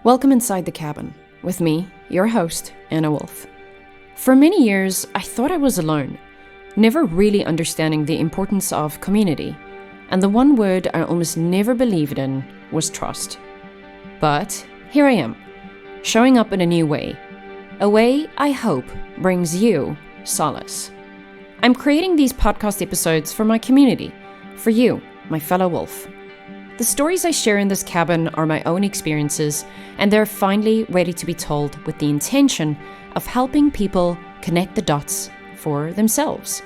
Welcome inside the cabin, with me, your host, Anna Wolf. For many years, I thought I was alone, never really understanding the importance of community, and the one word I almost never believed in was trust. But here I am, showing up in a new way, a way I hope brings you solace. I'm creating these podcast episodes for my community, for you, my fellow wolf. The stories I share in this cabin are my own experiences, and they're finally ready to be told with the intention of helping people connect the dots for themselves.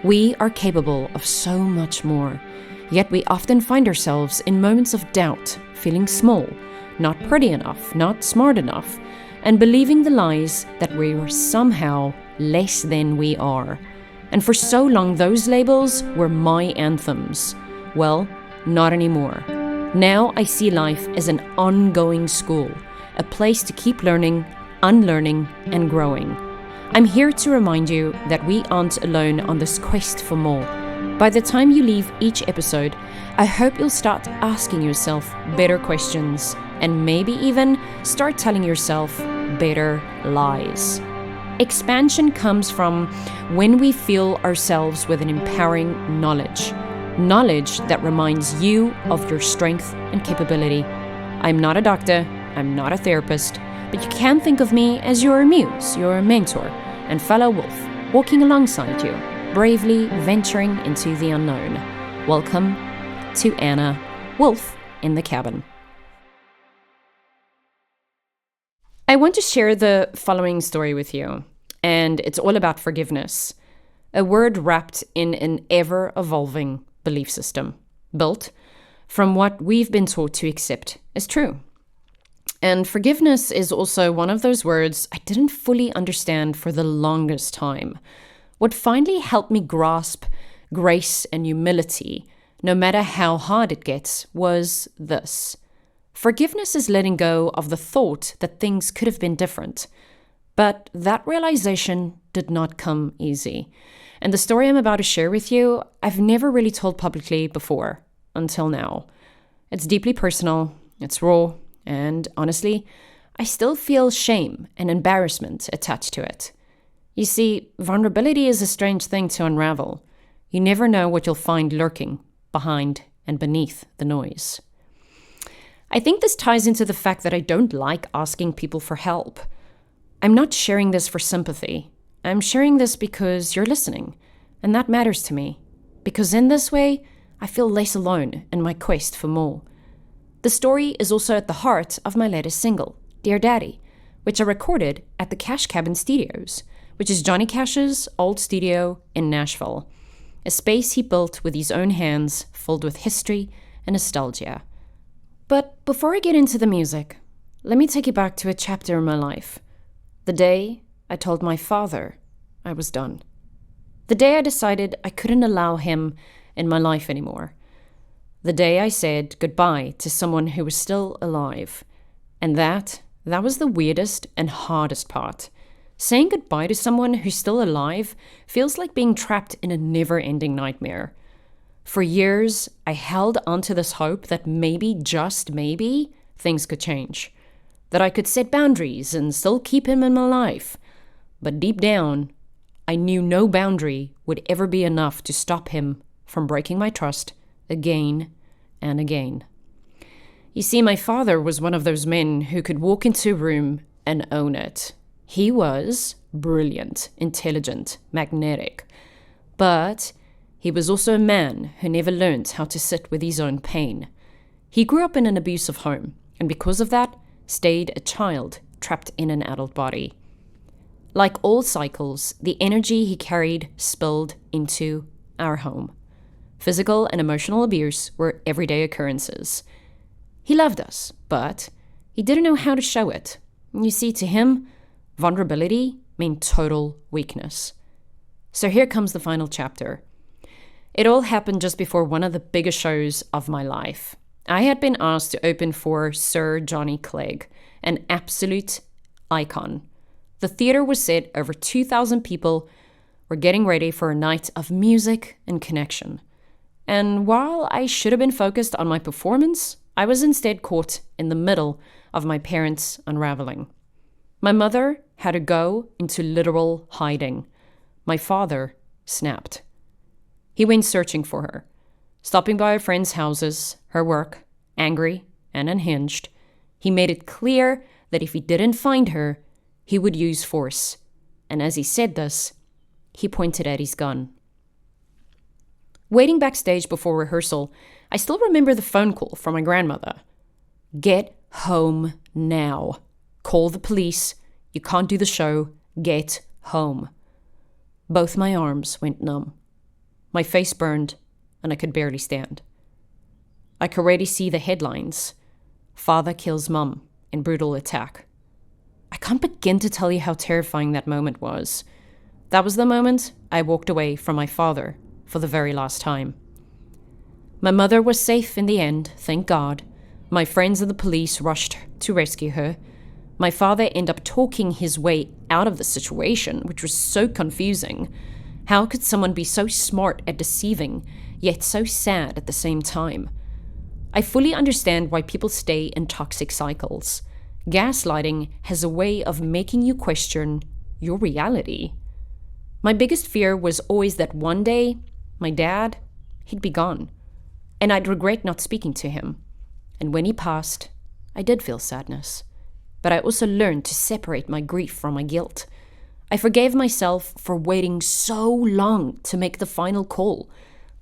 We are capable of so much more, yet we often find ourselves in moments of doubt, feeling small, not pretty enough, not smart enough, and believing the lies that we are somehow less than we are. And for so long, those labels were my anthems. Well, not anymore. Now I see life as an ongoing school, a place to keep learning, unlearning, and growing. I'm here to remind you that we aren't alone on this quest for more. By the time you leave each episode, I hope you'll start asking yourself better questions and maybe even start telling yourself better lies. Expansion comes from when we fill ourselves with an empowering knowledge that reminds you of your strength and capability. I'm not a doctor, I'm not a therapist, but you can think of me as your muse, your mentor, and fellow wolf, walking alongside you, bravely venturing into the unknown. Welcome to Anna Wolf in the Cabin. I want to share the following story with you, and it's all about forgiveness, a word wrapped in an ever-evolving belief system, built from what we've been taught to accept as true. And forgiveness is also one of those words I didn't fully understand for the longest time. What finally helped me grasp grace and humility, no matter how hard it gets, was this. Forgiveness is letting go of the thought that things could have been different. But that realization did not come easy. And the story I'm about to share with you, I've never really told publicly before, until now. It's deeply personal, it's raw, and honestly, I still feel shame and embarrassment attached to it. You see, vulnerability is a strange thing to unravel. You never know what you'll find lurking behind and beneath the noise. I think this ties into the fact that I don't like asking people for help. I'm not sharing this for sympathy. I'm sharing this because you're listening, and that matters to me, because in this way, I feel less alone in my quest for more. The story is also at the heart of my latest single, Dear Daddy, which I recorded at the Cash Cabin Studios, which is Johnny Cash's old studio in Nashville, a space he built with his own hands, filled with history and nostalgia. But before I get into the music, let me take you back to a chapter in my life. The day I told my father I was done. The day I decided I couldn't allow him in my life anymore. The day I said goodbye to someone who was still alive. And that was the weirdest and hardest part. Saying goodbye to someone who's still alive feels like being trapped in a never-ending nightmare. For years, I held onto this hope that maybe, just maybe, things could change. That I could set boundaries and still keep him in my life. But deep down, I knew no boundary would ever be enough to stop him from breaking my trust again and again. You see, my father was one of those men who could walk into a room and own it. He was brilliant, intelligent, magnetic. But he was also a man who never learned how to sit with his own pain. He grew up in an abusive home, and because of that, stayed a child trapped in an adult body. Like all cycles, the energy he carried spilled into our home. Physical and emotional abuse were everyday occurrences. He loved us, but he didn't know how to show it. You see, to him, vulnerability meant total weakness. So here comes the final chapter. It all happened just before one of the biggest shows of my life. I had been asked to open for Sir Johnny Clegg, an absolute icon. The theater was set, over 2,000 people were getting ready for a night of music and connection. And while I should have been focused on my performance, I was instead caught in the middle of my parents' unraveling. My mother had to go into literal hiding. My father snapped. He went searching for her, stopping by her friends' houses, her work, angry and unhinged. He made it clear that if he didn't find her, he would use force. And as he said this, he pointed at his gun. Waiting backstage before rehearsal, I still remember the phone call from my grandmother. Get home now. Call the police. You can't do the show. Get home. Both my arms went numb. My face burned, and I could barely stand. I could already see the headlines. Father kills mum in brutal attack. I can't begin to tell you how terrifying that moment was. That was the moment I walked away from my father for the very last time. My mother was safe in the end, thank God. My friends and the police rushed to rescue her. My father ended up talking his way out of the situation, which was so confusing. How could someone be so smart at deceiving, yet so sad at the same time? I fully understand why people stay in toxic cycles. Gaslighting has a way of making you question your reality. My biggest fear was always that one day, my dad, he'd be gone, and I'd regret not speaking to him. And when he passed, I did feel sadness. But I also learned to separate my grief from my guilt. I forgave myself for waiting so long to make the final call,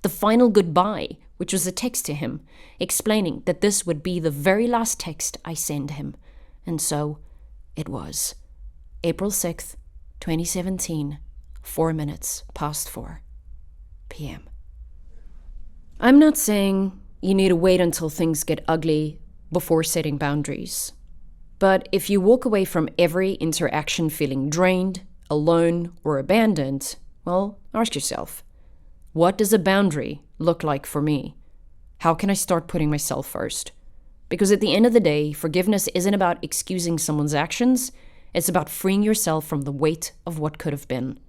the final goodbye, which was a text to him, explaining that this would be the very last text I send him. And so it was. April 6th, 2017, 4 minutes past 4 p.m. I'm not saying you need to wait until things get ugly before setting boundaries. But if you walk away from every interaction feeling drained, alone, or abandoned, well, ask yourself, what does a boundary look like for me? How can I start putting myself first? Because at the end of the day, forgiveness isn't about excusing someone's actions, it's about freeing yourself from the weight of what could have been.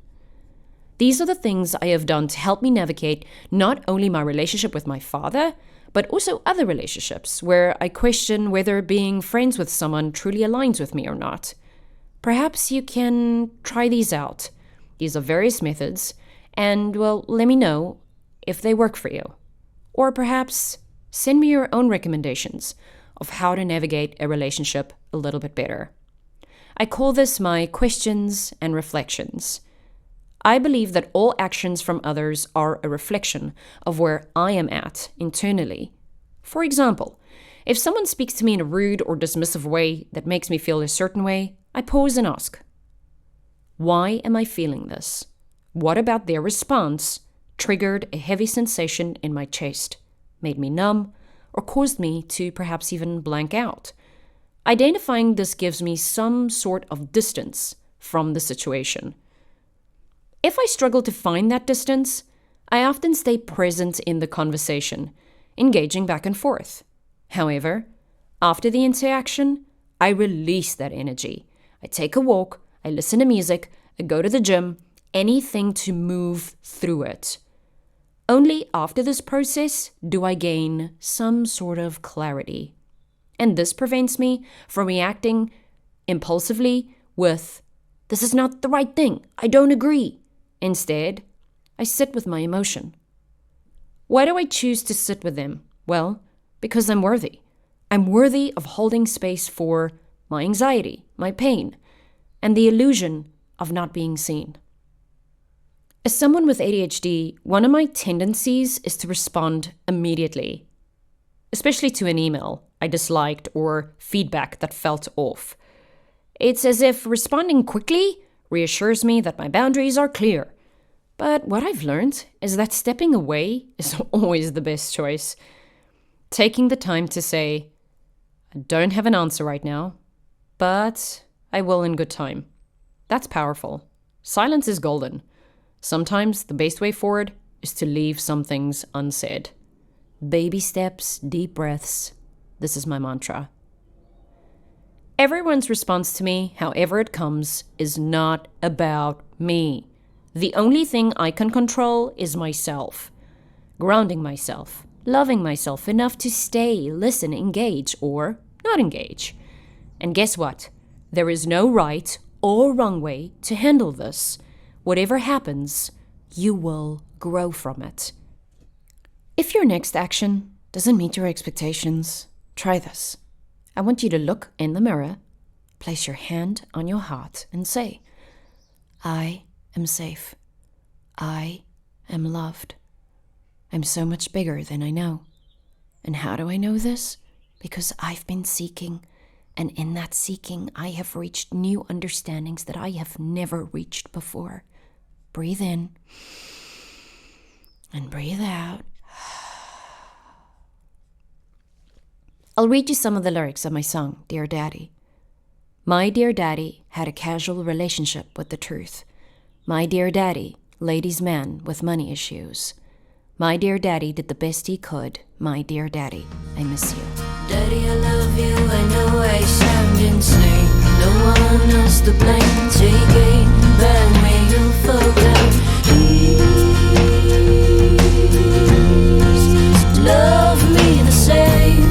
These are the things I have done to help me navigate not only my relationship with my father, but also other relationships where I question whether being friends with someone truly aligns with me or not. Perhaps you can try these out. These are various methods, and, well, let me know if they work for you. Or perhaps send me your own recommendations of how to navigate a relationship a little bit better. I call this my questions and reflections. I believe that all actions from others are a reflection of where I am at internally. For example, if someone speaks to me in a rude or dismissive way that makes me feel a certain way, I pause and ask, why am I feeling this? What about their response triggered a heavy sensation in my chest, made me numb, or caused me to perhaps even blank out? Identifying this gives me some sort of distance from the situation. If I struggle to find that distance, I often stay present in the conversation, engaging back and forth. However, after the interaction, I release that energy. I take a walk, I listen to music, I go to the gym, anything to move through it. Only after this process do I gain some sort of clarity. And this prevents me from reacting impulsively with, "This is not the right thing, I don't agree." Instead, I sit with my emotion. Why do I choose to sit with them? Well, because I'm worthy. I'm worthy of holding space for my anxiety, my pain, and the illusion of not being seen. As someone with ADHD, one of my tendencies is to respond immediately, especially to an email I disliked or feedback that felt off. It's as if responding quickly reassures me that my boundaries are clear. But what I've learned is that stepping away is always the best choice. Taking the time to say, I don't have an answer right now, but I will in good time. That's powerful. Silence is golden. Sometimes the best way forward is to leave some things unsaid. Baby steps, deep breaths. This is my mantra. Everyone's response to me, however it comes, is not about me. The only thing I can control is myself. Grounding myself, loving myself enough to stay, listen, engage, or not engage. And guess what? There is no right or wrong way to handle this. Whatever happens, you will grow from it. If your next action doesn't meet your expectations, try this. I want you to look in the mirror, place your hand on your heart, and say, I am safe. I am loved. I'm so much bigger than I know. And how do I know this? Because I've been seeking, and in that seeking, I have reached new understandings that I have never reached before. Breathe in and breathe out. I'll read you some of the lyrics of my song, Dear Daddy. My dear daddy had a casual relationship with the truth. My dear daddy, ladies' man with money issues. My dear daddy did the best he could. My dear daddy, I miss you. Daddy, I love you, I know I sound insane. No one else to blame. Take aim, bang me, you fall down. Please, love me the same.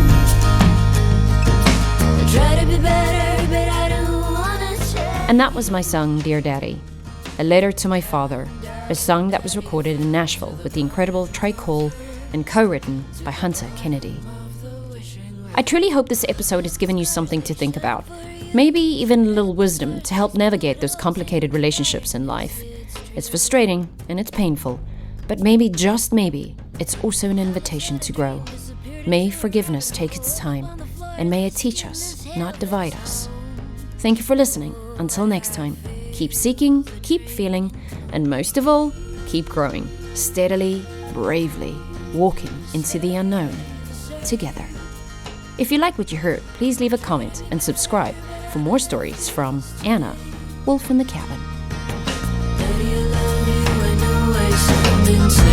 I try to be better, but I don't wanna change. And that was my song, Dear Daddy, a letter to my father, a song that was recorded in Nashville with the incredible Trey Cole and co-written by Hunter Kennedy. I truly hope this episode has given you something to think about, maybe even a little wisdom to help navigate those complicated relationships in life. It's frustrating and it's painful, but maybe, just maybe, it's also an invitation to grow. May forgiveness take its time, and may it teach us, not divide us. Thank you for listening. Until next time, keep seeking, keep feeling, and most of all, keep growing, steadily, bravely, walking into the unknown, together. If you like what you heard, please leave a comment and subscribe for more stories from Anna, Wolf in the Cabin. Daddy, I love you, I know I sound insane.